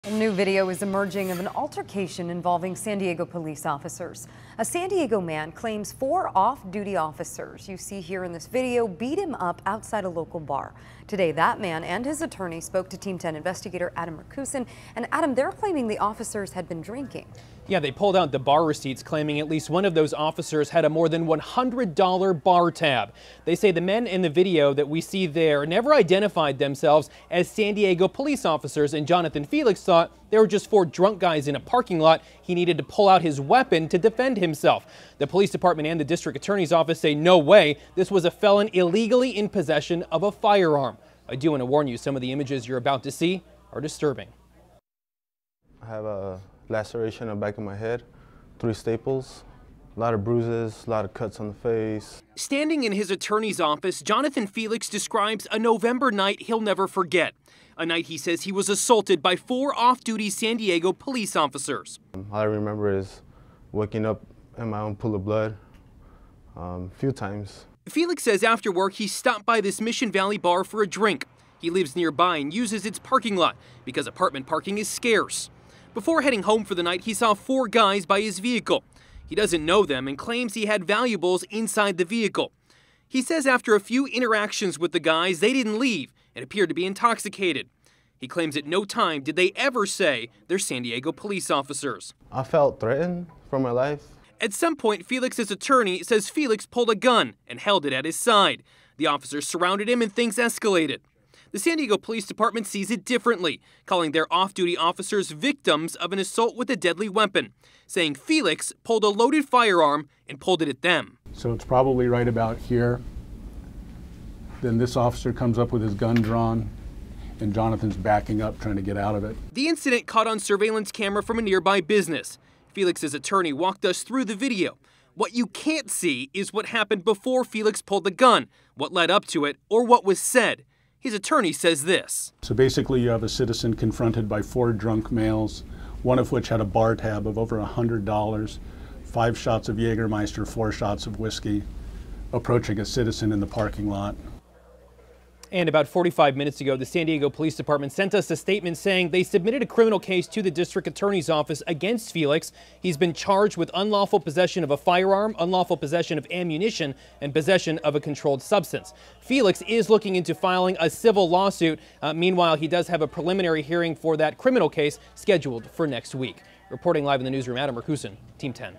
A new video is emerging of an altercation involving San Diego police officers. A San Diego man claims 4 off-duty officers you see here in this video beat him up outside a local bar. Today, that man and his attorney spoke to Team 10 investigator Adam Rakusin. And Adam, they're claiming the officers had been drinking. Yeah, they pulled out the bar receipts claiming at least one of those officers had a more than $100 bar tab. They say the men in the video that we see there never identified themselves as San Diego police officers, and Jonathan Felix thought they were just 4 drunk guys in a parking lot. He needed to pull out his weapon to defend himself. The police department and the district attorney's office say no way, this was a felon illegally in possession of a firearm. I do want to warn you, some of the images you're about to see are disturbing. I have a laceration on the back of my head, 3 staples, a lot of bruises, a lot of cuts on the face. Standing in his attorney's office, Jonathan Felix describes a November night he'll never forget. A night he says he was assaulted by 4 off-duty San Diego police officers. All I remember is waking up in my own pool of blood a few times. Felix says after work he stopped by this Mission Valley bar for a drink. He lives nearby and uses its parking lot because apartment parking is scarce. Before heading home for the night, he saw 4 guys by his vehicle. He doesn't know them and claims he had valuables inside the vehicle. He says after a few interactions with the guys, they didn't leave and appeared to be intoxicated. He claims at no time did they ever say they're San Diego police officers. I felt threatened for my life. At some point, Felix's attorney says Felix pulled a gun and held it at his side. The officers surrounded him and things escalated. The San Diego Police Department sees it differently, calling their off-duty officers victims of an assault with a deadly weapon, saying Felix pulled a loaded firearm and pulled it at them. So it's probably right about here. Then this officer comes up with his gun drawn, and Jonathan's backing up trying to get out of it. The incident caught on surveillance camera from a nearby business. Felix's attorney walked us through the video. What you can't see is what happened before Felix pulled the gun, what led up to it, or what was said. His attorney says this. So basically you have a citizen confronted by 4 drunk males, one of which had a bar tab of over $100, 5 shots of Jägermeister, 4 shots of whiskey, approaching a citizen in the parking lot. And about 45 minutes ago, the San Diego Police Department sent us a statement saying they submitted a criminal case to the district attorney's office against Felix. He's been charged with unlawful possession of a firearm, unlawful possession of ammunition, and possession of a controlled substance. Felix is looking into filing a civil lawsuit. Meanwhile, he does have a preliminary hearing for that criminal case scheduled for next week. Reporting live in the newsroom, Adam Rakusin, Team 10.